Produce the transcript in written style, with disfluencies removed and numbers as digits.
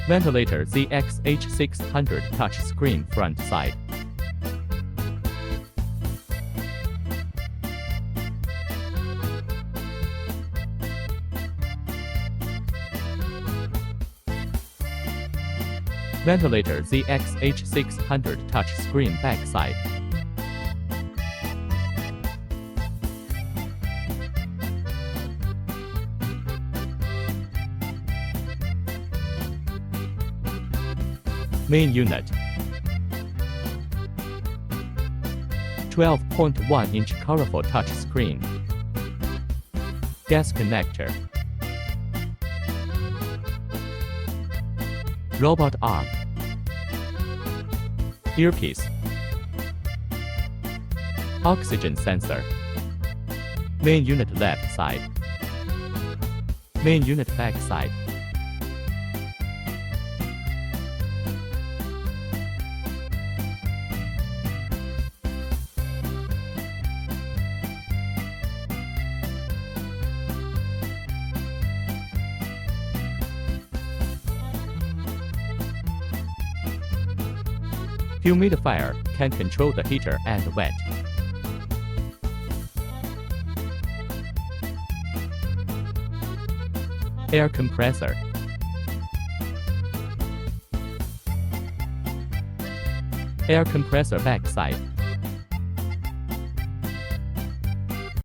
Ventilator ZXH-600 touchscreen front side. Ventilator ZXH-600 touchscreen backside. Main unit. 12.1-inch colorful touchscreen. Gas connector. Robot arm. Earpiece. Oxygen sensor. Main unit left side. Main unit back side. Humidifier can control the heater and vent. Air compressor. Air compressor backside.